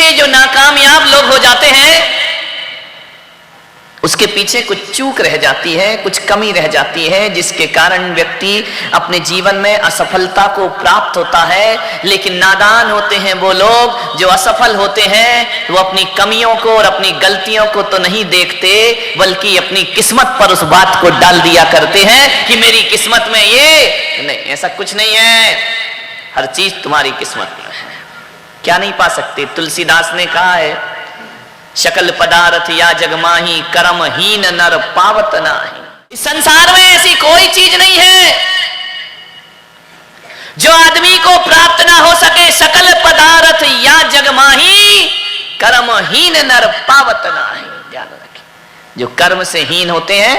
देखिए जो नाकामयाब लोग हो जाते हैं उसके पीछे कुछ चूक रह जाती है, कुछ कमी रह जाती है, जिसके कारण व्यक्ति अपने जीवन में असफलता को प्राप्त होता है। लेकिन नादान होते हैं वो लोग जो असफल होते हैं, वो अपनी कमियों को और अपनी गलतियों को तो नहीं देखते, बल्कि अपनी किस्मत पर उस बात को डाल दिया करते हैं कि मेरी किस्मत में ये नहीं, ऐसा कुछ नहीं है, हर चीज तुम्हारी किस्मत में है। क्या नहीं पा सकते? तुलसीदास ने कहा है, शकल पदार्थ या जगमाही कर्म हीन नर पावत नाही। इस संसार में ऐसी कोई चीज नहीं है जो आदमी को प्राप्त ना हो सके। सकल पदार्थ या जगमाही कर्म हीन नर पावत नाही। ध्यान रखें, जो कर्म से हीन होते हैं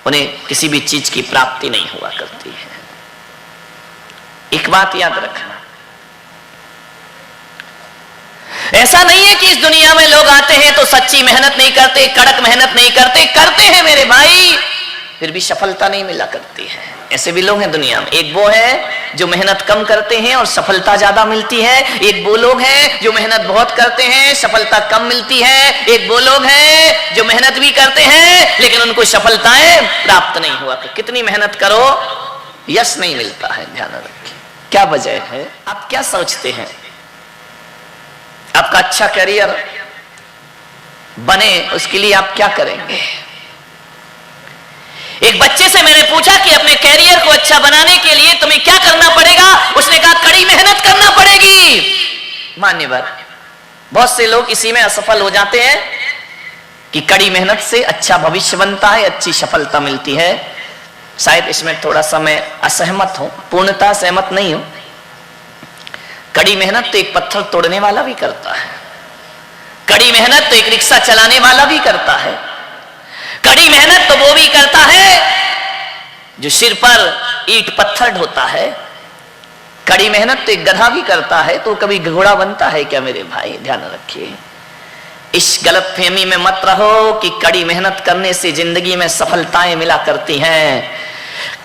उन्हें किसी भी चीज की प्राप्ति नहीं हुआ करती है। एक बात याद रखना, ऐसा नहीं है कि इस दुनिया में लोग आते हैं तो सच्ची मेहनत नहीं करते, कड़क मेहनत नहीं करते, करते हैं मेरे भाई, फिर भी सफलता नहीं मिला करती है। ऐसे भी लोग हैं दुनिया में। एक वो है जो मेहनत कम करते हैं और सफलता ज्यादा मिलती है, एक वो लोग हैं जो मेहनत बहुत करते हैं, सफलता कम मिलती है, एक वो लोग हैं जो मेहनत भी करते हैं लेकिन उनको सफलताएं प्राप्त नहीं हुआ। कितनी मेहनत करो यश नहीं मिलता है। ध्यान रखिए, क्या वजह है? आप क्या सोचते हैं आपका अच्छा करियर बने उसके लिए आप क्या करेंगे? एक बच्चे से मैंने पूछा कि अपने कैरियर को अच्छा बनाने के लिए तुम्हें क्या करना पड़ेगा? उसने कहा कड़ी मेहनत करना पड़ेगी। मान्यवर, बहुत से लोग इसी में असफल हो जाते हैं कि कड़ी मेहनत से अच्छा भविष्य बनता है, अच्छी सफलता मिलती है। शायद इसमें थोड़ा सा मैं असहमत हूं, पूर्णतः सहमत नहीं हूं। कड़ी मेहनत तो एक पत्थर तोड़ने वाला भी करता है, कड़ी मेहनत तो एक रिक्शा चलाने वाला भी करता है, कड़ी मेहनत तो वो भी करता है जो सिर पर ईंट पत्थर ढोता है, कड़ी मेहनत तो एक गधा भी करता है। तो कभी घोड़ा बनता है क्या मेरे भाई? ध्यान रखिए, इस गलतफहमी में मत रहो कि कड़ी मेहनत करने से जिंदगी में सफलताएं मिला करती हैं।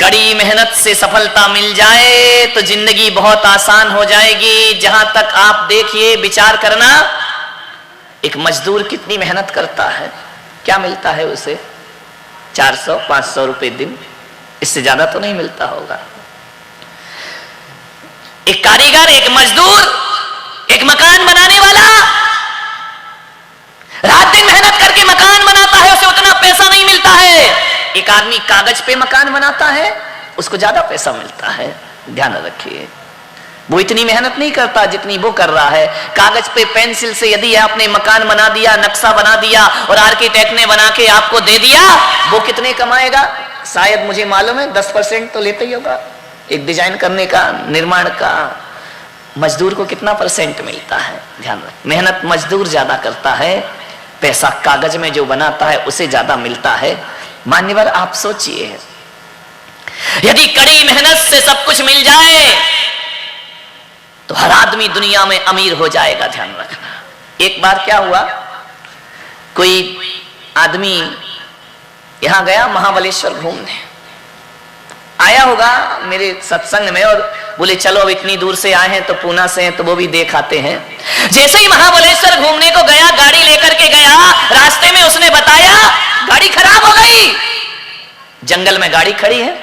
कड़ी मेहनत से सफलता मिल जाए तो जिंदगी बहुत आसान हो जाएगी। जहां तक आप देखिए, विचार करना, एक मजदूर कितनी मेहनत करता है, क्या मिलता है उसे? 400-500 रुपए दिन, इससे ज्यादा तो नहीं मिलता होगा। एक कारीगर, एक मजदूर, एक मकान बनाने वाला रात दिन मेहनत करके मकान बनाता है, उसे उतना पैसा नहीं मिलता है। एक आदमी कागज पे मकान बनाता है, उसको ज्यादा पैसा मिलता है। ध्यान रखिए, वो इतनी मेहनत नहीं करता जितनी वो कर रहा है। कागज पे पेंसिल से यदि आपने मकान बना दिया, नक्शा बना दिया और आर्किटेक्ट ने बना के आपको दे दिया, वो कितने कमाएगा? शायद मुझे मालूम है 10% तो लेते ही होगा। एक डिजाइन करने का, निर्माण का मजदूर को कितना परसेंट मिलता है? ध्यान रख, मेहनत मजदूर ज्यादा करता है, पैसा कागज में जो बनाता है उसे ज्यादा मिलता है। मान्यवर, आप सोचिए, यदि कड़ी मेहनत से सब कुछ मिल जाए तो हर आदमी दुनिया में अमीर हो जाएगा। ध्यान रखना। एक बार क्या हुआ, कोई आदमी यहां गया महाबलेश्वर घूमने, आया होगा मेरे सत्संग में, और बोले चलो अब इतनी दूर से आए हैं तो पूना से हैं तो वो भी देख आते हैं। जैसे ही महाबलेश्वर घूमने को गया, गाड़ी लेकर के गया, रास्ते में उसने बताया गाड़ी खराब हो गई। जंगल में गाड़ी खड़ी है,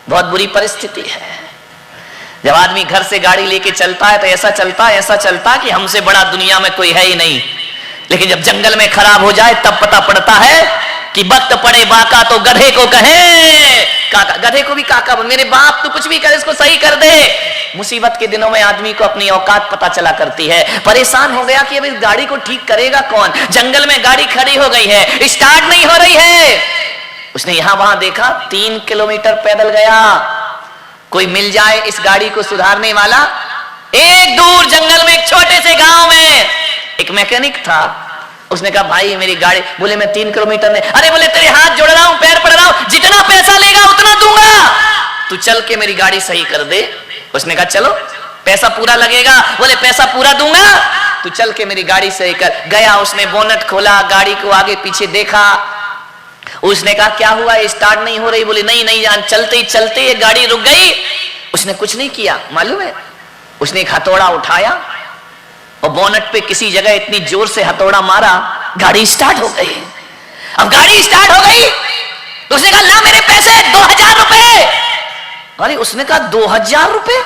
बहुत बुरी परिस्थिति है। जब आदमी घर से गाड़ी लेके चलता है तो ऐसा चलता कि हमसे बड़ा दुनिया में कोई है ही नहीं, लेकिन जब जंगल में खराब हो जाए तब पता पड़ता है कि वक्त पड़े बाका तो गधे को कहे काका। गधे को भी काका, मेरे बाप तो कुछ भी करे इसको सही कर दे। मुसीबत के दिनों में आदमी को अपनी औकात पता चला करती है। परेशान हो गया कि अब इस गाड़ी को ठीक करेगा कौन? जंगल में गाड़ी खड़ी हो गई है, स्टार्ट नहीं हो रही है। उसने यहां वहां देखा, 3 किलोमीटर पैदल गया, कोई मिल जाए इस गाड़ी को सुधारने वाला। एक दूर जंगल में एक छोटे से गांव में एक मैकेनिक था। उसने कहा भाई मेरी गाड़ी, बोले मैं 3 किलोमीटर नहीं, अरे बोले तेरे हाथ जोड़ रहा हूं, पैर पड़ रहा हूं, जितना पैसा लेगा उतना दूंगा, तू चल के मेरी गाड़ी सही कर दे। उसने कहा चलो, पैसा पूरा लगेगा? बोले पैसा पूरा दूंगा, तू चल के मेरी गाड़ी सही कर। गया, उसने बोनट खोला, गाड़ी को आगे पीछे देखा। उसने कहा क्या हुआ, स्टार्ट नहीं हो रही? बोले नहीं जान, चलते ही चलते ये गाड़ी रुक गई। उसने कुछ नहीं किया, मालूम है, उसने एक हथौड़ा उठाया और बोनट पे किसी जगह इतनी जोर से हथौड़ा मारा, गाड़ी स्टार्ट हो गई। अब गाड़ी स्टार्ट हो गई तो उसने कहा ला मेरे पैसे 2000 रुपए। अरे उसने कहा 2000 रुपए?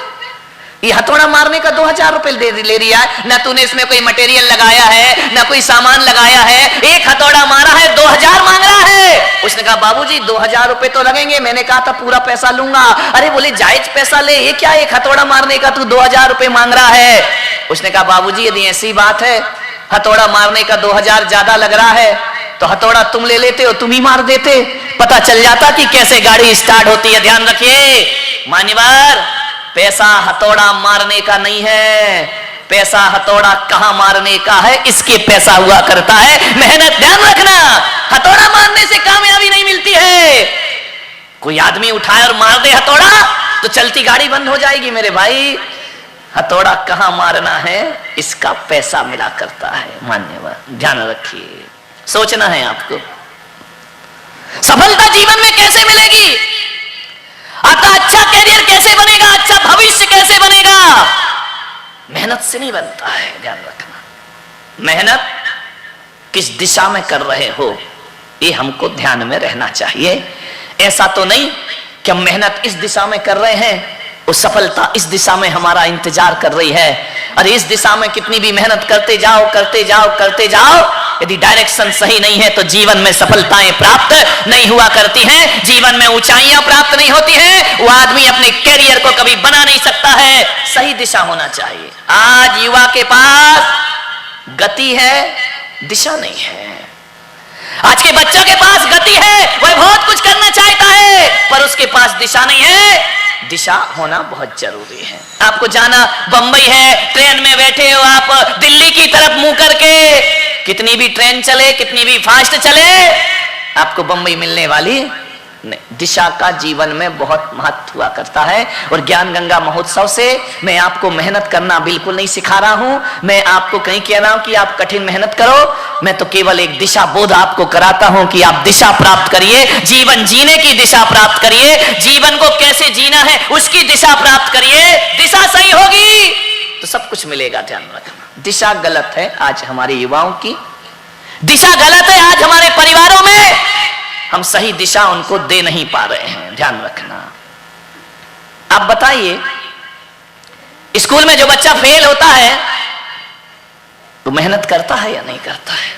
ये हथौड़ा मारने का 2000 रुपए ले रिया है, ना तूने इसमें कोई मटेरियल लगाया है, ना कोई सामान लगाया है, एक हथौड़ा मारा है 2000 मांग रहा है। उसने कहा बाबूजी 2000 रुपए तो लगेंगे, मैंने कहा था पूरा पैसा लूंगा। अरे बोले जायज पैसा ले, ये क्या एक हथौड़ा मारने का तू 2000 रुपए मांग रहा है? उसने कहा बाबूजी यदि ऐसी बात है, हथौड़ा मारने का 2000 ज्यादा लग रहा है तो हथौड़ा तुम ले लेते हो, तुम ही मार देते, पता चल जाता कि कैसे गाड़ी स्टार्ट होती है। ध्यान रखिए मान्यवर, पैसा हथौड़ा मारने का नहीं है, पैसा हथौड़ा कहां मारने का है इसके पैसा हुआ करता है, मेहनत। ध्यान रखना, हथौड़ा मारने से कामयाबी नहीं मिलती है। कोई आदमी उठाए और मार दे हथौड़ा तो चलती गाड़ी बंद हो जाएगी मेरे भाई। हथौड़ा कहां मारना है इसका पैसा मिला करता है। मान्यवर ध्यान रखिए, सोचना है आपको सफलता जीवन में कैसे मिलेगी, आपका अच्छा कैरियर कैसे बनेगा, अच्छा भविष्य कैसे बनेगा। मेहनत से नहीं बनता है। ध्यान रखना, मेहनत किस दिशा में कर रहे हो ये हमको ध्यान में रहना चाहिए। ऐसा तो नहीं कि हम मेहनत इस दिशा में कर रहे हैं, वो सफलता इस दिशा में हमारा इंतजार कर रही है। अरे इस दिशा में कितनी भी मेहनत करते जाओ करते जाओ करते जाओ, यदि डायरेक्शन सही नहीं है तो जीवन में सफलताएं प्राप्त नहीं हुआ करती हैं, जीवन में ऊंचाइयां प्राप्त नहीं होती हैं। वो आदमी अपने कैरियर को कभी बना नहीं सकता है। सही दिशा होना चाहिए। आज युवा के पास गति है, दिशा नहीं है। आज के बच्चों के पास गति है, वह बहुत कुछ करना चाहता है, पर उसके पास दिशा नहीं है। दिशा होना बहुत जरूरी है। आपको जाना बंबई है, ट्रेन में बैठे हो आप दिल्ली की तरफ मुंह करके, कितनी भी ट्रेन चले, कितनी भी फास्ट चले, आपको बंबई मिलने वाली नहीं। दिशा का जीवन में बहुत महत्व हुआ करता है। और ज्ञान गंगा महोत्सव से मैं आपको मेहनत करना बिल्कुल नहीं सिखा रहा हूं, मैं आपको कहीं कह रहा हूं कि आप कठिन मेहनत करो। मैं तो केवल एक दिशा बोध आपको कराता हूं कि आप दिशा प्राप्त करिए, जीवन जीने की दिशा प्राप्त करिए, जीवन को कैसे जीना है उसकी दिशा प्राप्त करिए। दिशा सही होगी तो सब कुछ मिलेगा। ध्यान रखना, दिशा गलत है आज हमारे युवाओं की, दिशा गलत है आज हमारे परिवारों में, हम सही दिशा उनको दे नहीं पा रहे हैं। ध्यान रखना। आप बताइए, स्कूल में जो बच्चा फेल होता है तो मेहनत करता है या नहीं करता है?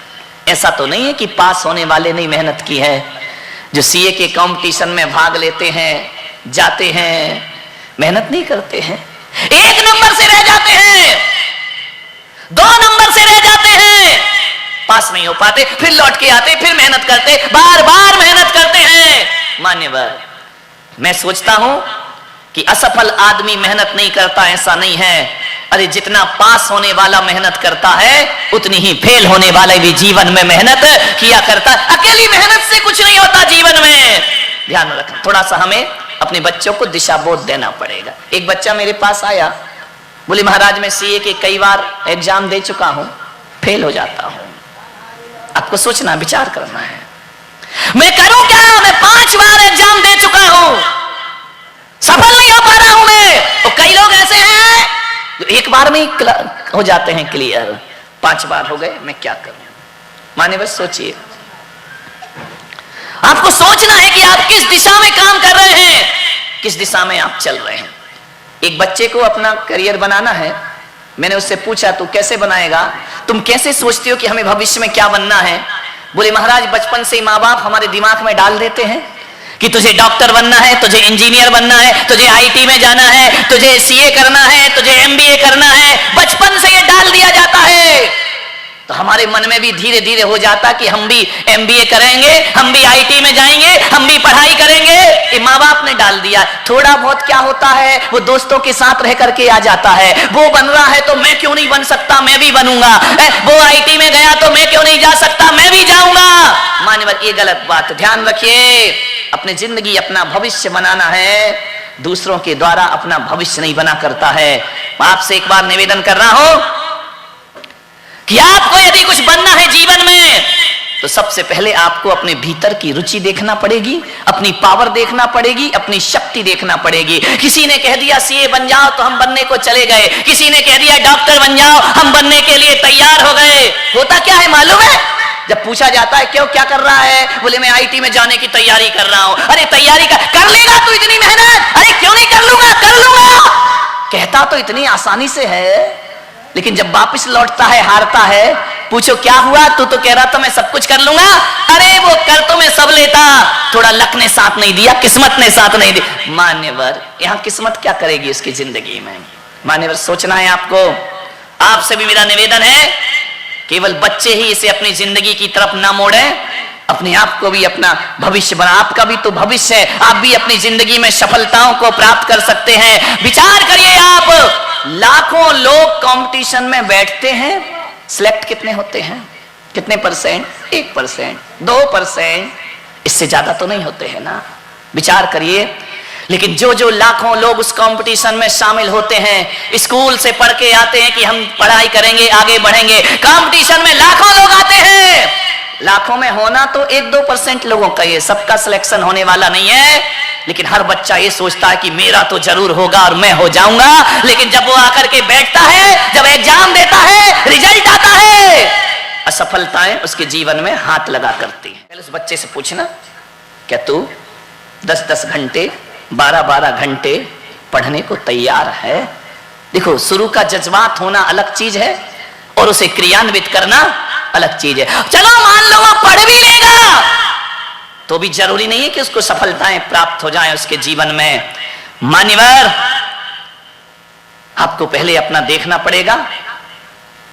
ऐसा तो नहीं है कि पास होने वाले ने मेहनत की है। जो सीए के कंपटीशन में भाग लेते हैं, जाते हैं, मेहनत नहीं करते हैं, 1 नंबर से रह जाते हैं, 2 नंबर से रह जाते हैं, पास नहीं हो पाते, फिर लौट के आते, फिर मेहनत करते, बार बार मेहनत करते हैं। मान्यवर, मैं सोचता हूं कि असफल आदमी मेहनत नहीं करता, ऐसा नहीं है। अरे जितना पास होने वाला मेहनत करता है उतनी ही फेल होने वाला भी जीवन में मेहनत किया करता है। अकेली मेहनत से कुछ नहीं होता जीवन में। ध्यान रखना, थोड़ा सा हमें अपने बच्चों को दिशा बोध देना पड़ेगा। एक बच्चा मेरे पास आया, बोले महाराज मैं सीए के कई बार एग्जाम दे चुका हूं, फेल हो जाता हूं। आपको सोचना, विचार करना है, मैं करूं क्या? मैं 5 बार एग्जाम दे चुका हूं, सफल नहीं हो पा रहा हूं मैं। और कई लोग ऐसे हैं जो 1 बार में ही हो जाते हैं क्लियर, 5 बार हो गए, मैं क्या करूं? माने बस सोचिए, आपको सोचना है कि आप किस दिशा में काम कर रहे हैं, किस दिशा में आप चल रहे हैं। एक बच्चे को अपना करियर बनाना है, मैंने उससे पूछा तू कैसे बनाएगा, तुम कैसे सोचते हो कि हमें भविष्य में क्या बनना है? बोले महाराज बचपन से ही माँ बाप हमारे दिमाग में डाल देते हैं कि तुझे डॉक्टर बनना है, तुझे इंजीनियर बनना है, तुझे आईटी में जाना है, तुझे सीए करना है, तुझे एमबीए करना है। बचपन से ये डाल दिया जाता है तो हमारे मन में भी धीरे धीरे हो जाता कि हम भी एमबीए करेंगे, हम भी आईटी में जाएंगे, हम भी पढ़ाई करेंगे। ये माँ बाप ने डाल दिया। थोड़ा बहुत क्या होता है, वो दोस्तों के साथ रह करके आ जाता है, वो बन रहा है तो मैं क्यों नहीं बन सकता, मैं भी बनूंगा। वो आईटी में गया तो मैं क्यों नहीं जा सकता, मैं भी जाऊंगा। मान्यवर, ये गलत बात, ध्यान रखिए। अपनी जिंदगी, अपना भविष्य बनाना है, दूसरों के द्वारा अपना भविष्य नहीं बना करता है। आपसे एक बार निवेदन कर रहा हूं कि आपको यदि कुछ बनना है जीवन में तो सबसे पहले आपको अपने भीतर की रुचि देखना पड़ेगी, अपनी पावर देखना पड़ेगी, अपनी शक्ति देखना पड़ेगी। किसी ने कह दिया सीए बन जाओ तो हम बनने को चले गए, किसी ने कह दिया डॉक्टर बन जाओ हम बनने के लिए तैयार हो गए। होता क्या है मालूम है? जब पूछा जाता है क्यों क्या कर रहा है, बोले मैं आईटी में जाने की तैयारी कर रहा हूं। अरे तैयारी कर लेगा तू इतनी मेहनत? अरे क्यों नहीं कर लूंगा, कर लूंगा। कहता तो इतनी आसानी से है, लेकिन जब वापस लौटता है हारता है, पूछो क्या हुआ, तू तो कह रहा था मैं सब कुछ कर लूंगा। अरे वो कर तो मैं सब लेता, थोड़ा लक ने साथ नहीं दिया, किस्मत ने साथ नहीं दिया। मान्यवर, यहां किस्मत क्या करेगी उसकी जिंदगी में? मान्यवर सोचना है आपको। आपसे भी मेरा निवेदन है, केवल बच्चे ही इसे अपनी जिंदगी की तरफ ना मोड़े, अपने आप को भी अपना भविष्य बना। आपका भी तो भविष्य है, आप भी अपनी जिंदगी में सफलताओं को प्राप्त कर सकते हैं। विचार करिए आप, लाखों लोग कंपटीशन में बैठते हैं, सिलेक्ट कितने होते हैं? कितने परसेंट? 1%, 2%, इससे ज्यादा तो नहीं होते हैं ना। विचार करिए। लेकिन जो जो लाखों लोग उस कंपटीशन में शामिल होते हैं, स्कूल से पढ़ के आते हैं कि हम पढ़ाई करेंगे, आगे बढ़ेंगे, कंपटीशन में लाखों लोग आते हैं। लाखों में होना तो 1-2% लोगों का, ये सबका सिलेक्शन होने वाला नहीं है। लेकिन हर बच्चा ये सोचता है कि मेरा तो जरूर होगा और मैं हो जाऊंगा। लेकिन जब वो आकर के बैठता है, जब एग्जाम देता है, रिजल्ट आता है, असफलताएं उसके जीवन में हाथ लगा करती हैं। पहले उस बच्चे से पूछना, क्या तू 10-10 घंटे, 12-12 घंटे पढ़ने को तैयार है? देखो, शुरू का जज्बात होना अलग चीज है और उसे क्रियान्वित करना अलग चीज है। चलो मान लो वो पढ़ भी लेगा, तो भी जरूरी नहीं है कि उसको सफलताएं प्राप्त हो जाएं उसके जीवन में। मान्यवर, आपको पहले अपना देखना पड़ेगा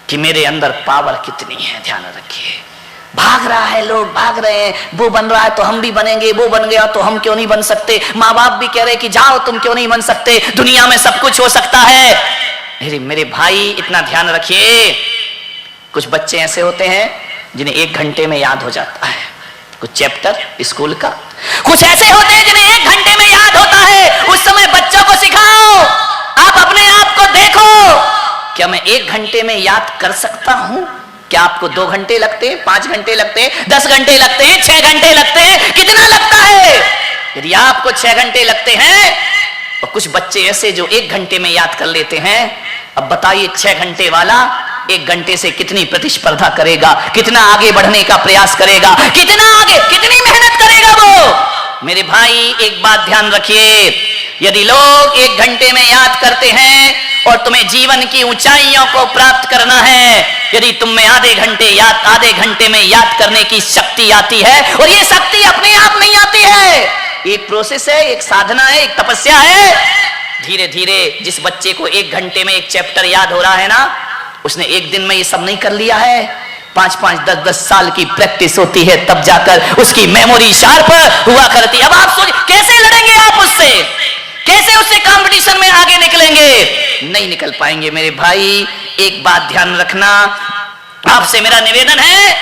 कि मेरे अंदर पावर कितनी है। ध्यान रखिए। भाग रहा है, लोग भाग रहे हैं, वो बन रहा है तो हम भी बनेंगे, वो बन गया तो हम क्यों नहीं बन सकते। माँ बाप भी कह रहे कि जाओ, तुम क्यों नहीं बन सकते, दुनिया में सब कुछ हो सकता है। मेरे भाई, इतना ध्यान रखिए। कुछ बच्चे ऐसे होते हैं जिन्हें 1 घंटे में याद हो जाता है कुछ चैप्टर स्कूल का। कुछ ऐसे होते हैं जिन्हें 1 घंटे में याद होता है। उस समय बच्चों को सिखाओ, आप अपने आप को देखो, क्या मैं 1 घंटे में याद कर सकता हूं? क्या आपको 2 घंटे लगते हैं, 5 घंटे लगते हैं, 10 घंटे लगते हैं, 6 घंटे लगते हैं? कितना लगता है? यदि आपको 6 घंटे लगते हैं और कुछ बच्चे ऐसे जो 1 घंटे में याद कर लेते हैं, अब बताइए 6 घंटे वाला 1 घंटे से कितनी प्रतिस्पर्धा करेगा, कितना आगे बढ़ने का प्रयास करेगा, कितना आगे, कितनी मेहनत करेगा वो। मेरे भाई, एक बात ध्यान रखिए, यदि लोग 1 घंटे में याद करते हैं और तुम्हें जीवन की ऊंचाइयों को प्राप्त करना है, यदि तुम में आधे घंटे में याद करने की शक्ति आती है, और ये शक्ति अपने आप नहीं आती है, एक प्रोसेस है, एक साधना है, एक तपस्या है। धीरे धीरे जिस बच्चे को 1 घंटे में 1 चैप्टर याद हो रहा है ना, उसने 1 दिन में ये सब नहीं कर लिया है। 5-5, 10-10 साल की प्रैक्टिस होती है, तब जाकर उसकी मेमोरी शार्प हुआ करती है। अब आप सोचिए, कैसे लड़ेंगे आप उससे, कैसे उससे कंपटीशन में आगे निकलेंगे? नहीं निकल पाएंगे। मेरे भाई, एक बात ध्यान रखना, आपसे मेरा निवेदन है,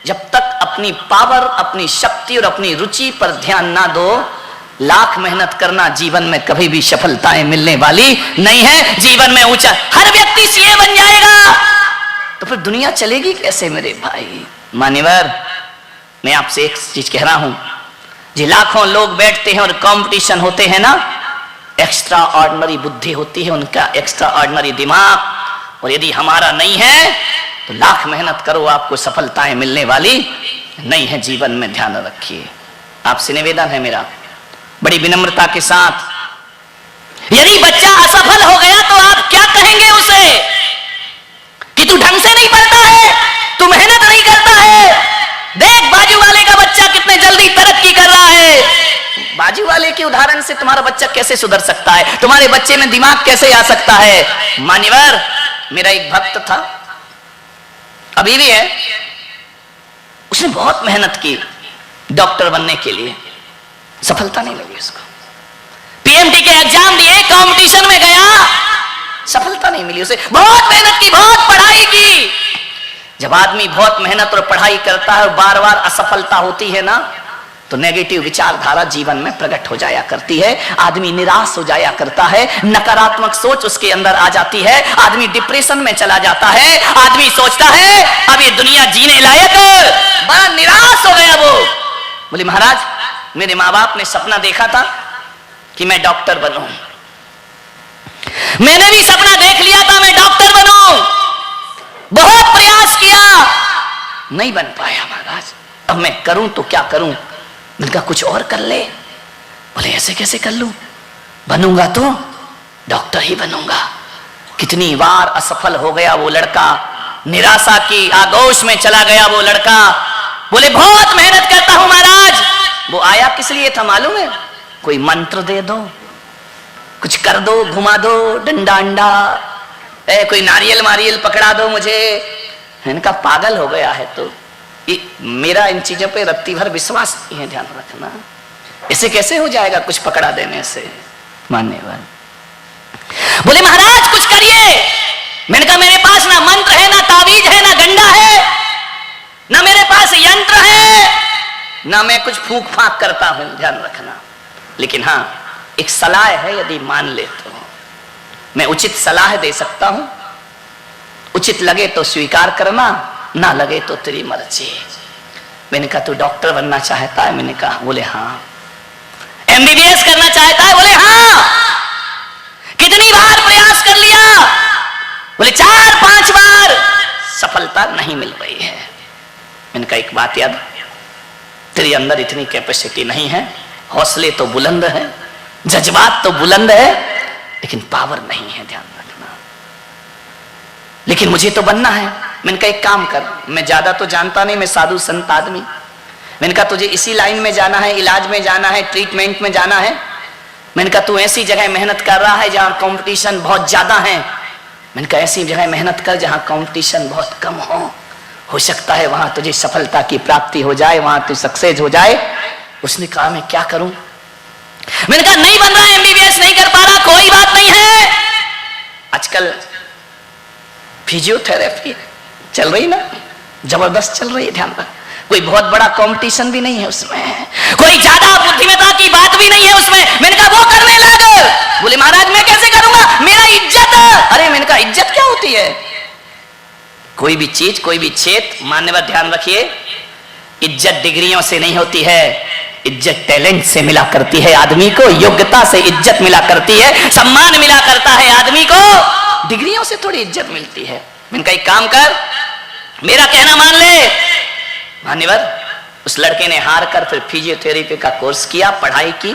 जब तक अपनी पावर, अपनी शक्ति और अपनी रुचि पर ध्यान ना दो, लाख मेहनत करना जीवन में कभी भी सफलताएं मिलने वाली नहीं है। जीवन में ऊंचा, हर व्यक्ति सीए बन जाएगा तो फिर दुनिया चलेगी कैसे मेरे भाई? मान्यवर, मैं आपसे एक चीज कह रहा हूं, जी लाखों लोग बैठते हैं और कंपटीशन होते हैं ना, एक्स्ट्रा ऑर्डिनरी बुद्धि होती है उनका, एक्स्ट्रा ऑर्डिनरी दिमाग, और यदि हमारा नहीं है तो लाख मेहनत करो, आपको सफलताएं मिलने वाली नहीं है जीवन में। ध्यान रखिए। आपसे निवेदन है मेरा, बड़ी विनम्रता के साथ, यदि बच्चा असफल हो गया तो आप क्या कहेंगे उसे कि तू ढंग से नहीं पढ़ता है, तू मेहनत नहीं करता है, देख बाजू वाले का बच्चा कितने जल्दी तरक्की कर रहा है। बाजू वाले के उदाहरण से तुम्हारा बच्चा कैसे सुधर सकता है, तुम्हारे बच्चे में दिमाग कैसे आ सकता है? मान्यवर, मेरा एक भक्त था, अभी भी है, उसने बहुत मेहनत की डॉक्टर बनने के लिए, सफलता नहीं लगी उसको। पीएमटी के एग्जाम दिए, कंपटीशन में गया, सफलता नहीं मिली उसे। बहुत मेहनत की, बहुत पढ़ाई की। जब आदमी बहुत मेहनत और पढ़ाई करता है और बार बार असफलता होती है ना, तो नेगेटिव विचारधारा जीवन में प्रकट हो जाया करती है, आदमी निराश हो जाया करता है, नकारात्मक सोच उसके अंदर आ जाती है, आदमी डिप्रेशन में चला जाता है, आदमी सोचता है अब ये दुनिया जीने लायक, बड़ा निराश हो गया वो। बोले महाराज मेरे माँ बाप ने सपना देखा था कि मैं डॉक्टर बनूं, मैंने भी सपना देख लिया था मैं डॉक्टर बनूं, बहुत प्रयास किया, नहीं बन पाया महाराज, अब मैं करूं तो क्या करूं? मैंने कहा कुछ और कर ले। बोले ऐसे कैसे कर लूं? बनूंगा तो डॉक्टर ही बनूंगा। कितनी बार असफल हो गया वो लड़का, निराशा की आगोश में चला गया वो लड़का। बोले बहुत मेहनत करता हूं महाराज। वो आया किस लिए था मालूम है? कोई मंत्र दे दो, कुछ कर दो, घुमा दो, डंडा अंडा, कोई नारियल मारियल पकड़ा दो मुझे। इनका पागल हो गया है तो मेरा इन चीजों पे रत्ती भर विश्वास नहीं है, ध्यान रखना। ऐसे कैसे हो जाएगा कुछ पकड़ा देने से? मान्यवर बोले महाराज कुछ करिए। मैंने कहा मेरे पास ना मंत्र है, ना तावीज है, ना गंडा है, ना मेरे पास यंत्र है, ना मैं कुछ फूंक फाक करता हूं, ध्यान रखना। लेकिन हाँ एक सलाह है, यदि मान ले तो मैं उचित सलाह दे सकता हूं। उचित लगे तो स्वीकार करना, ना लगे तो तेरी मर्जी। मैंने कहा तू डॉक्टर बनना चाहता है? मैंने कहा। बोले हाँ। एमबीबीएस करना चाहता है? बोले हाँ। कितनी बार प्रयास कर लिया? बोले 4-5 बार, सफलता नहीं मिल रही है। मैंने कहा एक बात याद, तेरे अंदर इतनी कैपेसिटी नहीं है, हौसले तो बुलंद है, जज्बात तो बुलंद है, लेकिन पावर नहीं है, ध्यान रखना। लेकिन मुझे तो बनना है। मैंने कहा एक काम कर, मैं ज्यादा तो जानता नहीं, मैं साधु संत आदमी। मैंने कहा तुझे इसी लाइन में जाना है, इलाज में जाना है, ट्रीटमेंट में जाना है। मैंने कहा तू ऐसी जगह मेहनत कर रहा है जहां कंपटीशन बहुत ज्यादा है। मैंने कहा ऐसी जगह मेहनत कर जहां कंपटीशन बहुत कम हो सकता है वहां तुझे सफलता की प्राप्ति हो जाए, वहां तू सक्सेस हो जाए। उसने कहा मैं क्या करूं? मैंने कहा नहीं बन रहा है, एमबीबीएस नहीं कर पा रहा, कोई बात नहीं है। आजकल फिजियोथेरेपी चल रही ना, जबरदस्त चल रही है, ध्यान रख। कोई बहुत बड़ा कंपटीशन भी नहीं है उसमें, कोई ज्यादा बुद्धिमत्ता की बात भी नहीं है उसमें। मैंने कहा वो करने लग। बोले महाराज मैं कैसे करूंगा, मेरा इज्जत। अरे मैंने कहा इज्जत क्या होती है? कोई भी चीज, कोई भी क्षेत्र, मान्यवर ध्यान रखिए, इज्जत डिग्रियों से नहीं होती है, इज्जत टैलेंट से मिला करती है आदमी को, योग्यता से इज्जत मिला करती है, सम्मान मिला करता है आदमी को, डिग्रियों से थोड़ी इज्जत मिलती है। मैंने कहा एक काम कर, मेरा कहना मान ले। मान्यवर उस लड़के ने हार कर फिर फिजियोथेरेपी का कोर्स किया, पढ़ाई की।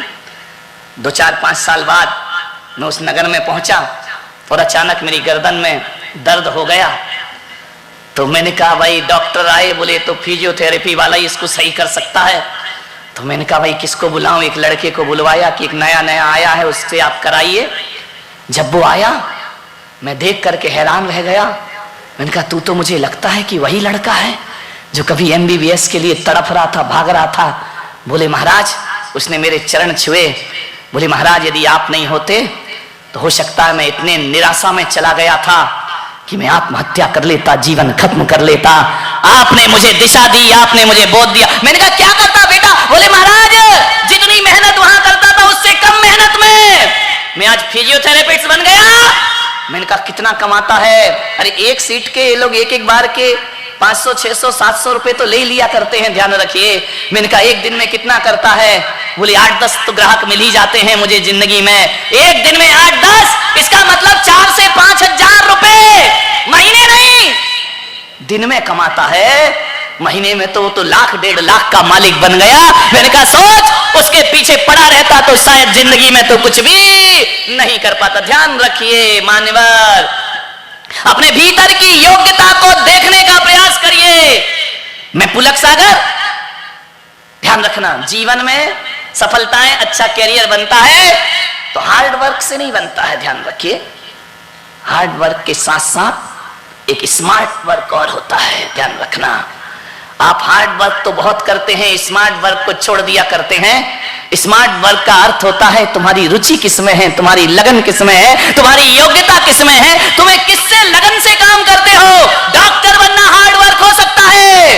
2-4-5 साल बाद मैं उस नगर में पहुंचा और अचानक मेरी गर्दन में दर्द हो गया। तो मैंने कहा भाई डॉक्टर आए, बोले तो फिजियोथेरेपी वाला ही इसको सही कर सकता है। तो मैंने कहा भाई किसको बुलाऊं? एक लड़के को बुलवाया कि एक नया आया है, उससे आप कराइए। जब वो आया मैं देख करके हैरान रह गया। मैंने कहा तू तो मुझे लगता है कि वही लड़का है जो कभी एमबीबीएस के लिए तड़प रहा था, भाग रहा था। बोले महाराज, उसने मेरे चरण छुए। बोले महाराज यदि आप नहीं होते तो हो सकता है मैं इतने निराशा में चला गया था कि मैं आत्महत्या कर लेता, जीवन खत्म कर लेता। आपने मुझे दिशा दी, आपने मुझे बोध दिया। मैंने कहा क्या करता बेटा? बोले महाराज जितनी मेहनत वहां करता था उससे कम मेहनत में मैं आज फिजियोथेरेपिस्ट बन गया। मैंने कहा कितना कमाता है? अरे एक सीट के ये लोग एक बार के 500, 600, 700 रुपए तो ले लिया करते हैं, ध्यान रखिए। मैंने कहा एक दिन में कितना करता है? बोले 8-10 तो ग्राहक मिल ही जाते हैं मुझे जिंदगी में। एक दिन में 8-10, इसका मतलब 4 से 5 हजार रुपए महीने नहीं, दिन में कमाता है। महीने में तो 1-1.5 लाख का मालिक बन गया। मैंने कहा सोच, उसके पीछे पड़ा रहता तो शायद जिंदगी में तो कुछ भी नहीं कर पाता। ध्यान रखिए मान्यवर, अपने भीतर की योग्यता को देखने का प्रयास करिए। मैं पुलक सागर, ध्यान रखना, जीवन में सफलताएं, अच्छा कैरियर बनता है तो हार्ड वर्क से नहीं बनता है, ध्यान रखिए। हार्ड वर्क के साथ साथ एक स्मार्ट वर्क और होता है, ध्यान रखना। आप हार्ड वर्क तो बहुत करते हैं, स्मार्ट वर्क को छोड़ दिया करते हैं। स्मार्ट वर्क का अर्थ होता है तुम्हारी रुचि किसमें है, तुम्हारी लगन किसमें है, तुम्हारी योग्यता किसमें है, तुम्हें किससे लगन से काम करते हो। डॉक्टर बनना हार्ड वर्क हो सकता है,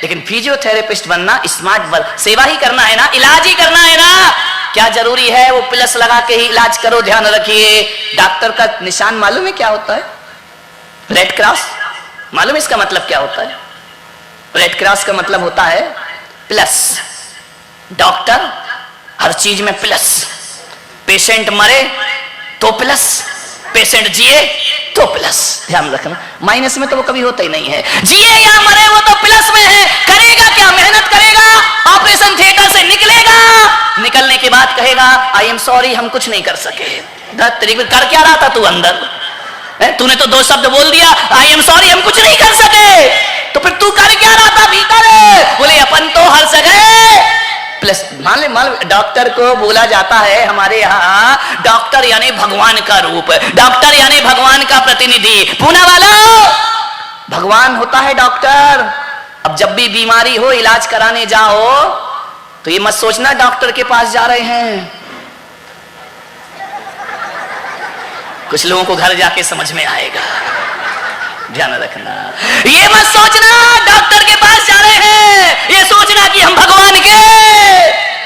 लेकिन फिजियो फिजियोथेरेपिस्ट बनना, स्मार्ट वर्क, सेवा ही करना है ना, इलाज ही करना है ना। क्या जरूरी है वो प्लस लगा के ही इलाज करो? ध्यान रखिए, डॉक्टर का निशान मालूम है क्या होता है? Red cross. मालूम है इसका मतलब क्या होता है? रेड क्रॉस का मतलब होता है प्लस। डॉक्टर हर चीज में प्लस। पेशेंट मरे तो प्लस, पेशेंट जिए तो प्लस। ध्यान रखना, माइनस में तो वो कभी होता ही नहीं है। जिए या मरे वो तो प्लस में है। करेगा क्या? मेहनत करेगा, ऑपरेशन थिएटर से निकलेगा, निकलने के बाद कहेगा आई एम सॉरी, हम कुछ नहीं कर सके। कर क्या रहा था तू अंदर? तूने तो 2 शब्द बोल दिया, आई एम सॉरी, हम कुछ नहीं कर सके। तो फिर तू कर क्या रहा था भीतर? बोले अपन तो हर जगह प्लस। मान ले डॉक्टर को बोला जाता है हमारे यहाँ डॉक्टर यानी भगवान का रूप, डॉक्टर यानी भगवान का प्रतिनिधि। पूना वालों, भगवान होता है डॉक्टर। अब जब भी बीमारी हो, इलाज कराने जाओ तो ये मत सोचना डॉक्टर के पास जा रहे हैं। कुछ लोगों को घर जाके समझ में आएगा, ध्यान रखना। ये मत सोचना डॉक्टर के पास जा रहे हैं, ये सोचना कि हम भगवान के।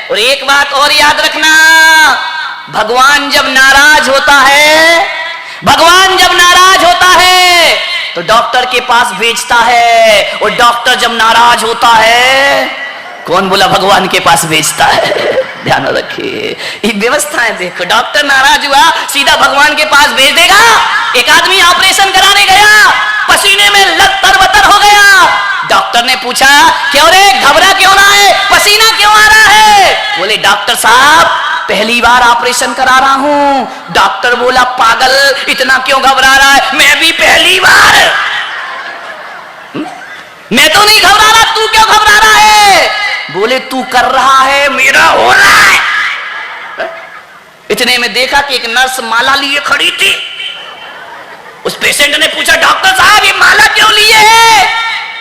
और एक बात और याद रखना, भगवान जब नाराज होता है, भगवान जब नाराज होता है तो डॉक्टर के पास भेजता है, और डॉक्टर जब नाराज होता है, कौन बोला भगवान के पास भेजता है? ध्यान रखिए, ये व्यवस्थाएं देखो। डॉक्टर नाराज हुआ, सीधा भगवान के पास भेज देगा। एक आदमी ऑपरेशन कराने गया, पसीने में लतर-बतर हो गया। डॉक्टर ने पूछा क्यों रे, घबरा क्यों रहा है, पसीना क्यों आ रहा है? बोले डॉक्टर साहब पहली बार ऑपरेशन करा रहा हूं। डॉक्टर बोला पागल, इतना क्यों घबरा रहा है? मैं भी पहली बार। मैं तो नहीं घबरा रहा, तू क्यों घबरा रहा है? बोले तू कर रहा है, मेरा हो रहा है। इतने में देखा कि एक नर्स माला लिए खड़ी थी। उस पेशेंट ने पूछा डॉक्टर साहब ये माला क्यों लिए है?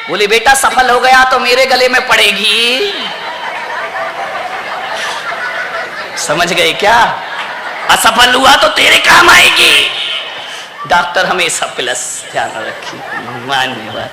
बोले बेटा सफल हो गया तो मेरे गले में पड़ेगी। समझ गए क्या? असफल हुआ तो तेरे काम आएगी। डॉक्टर हमेशा प्लस। ध्यान रखिए, मान्यवाद।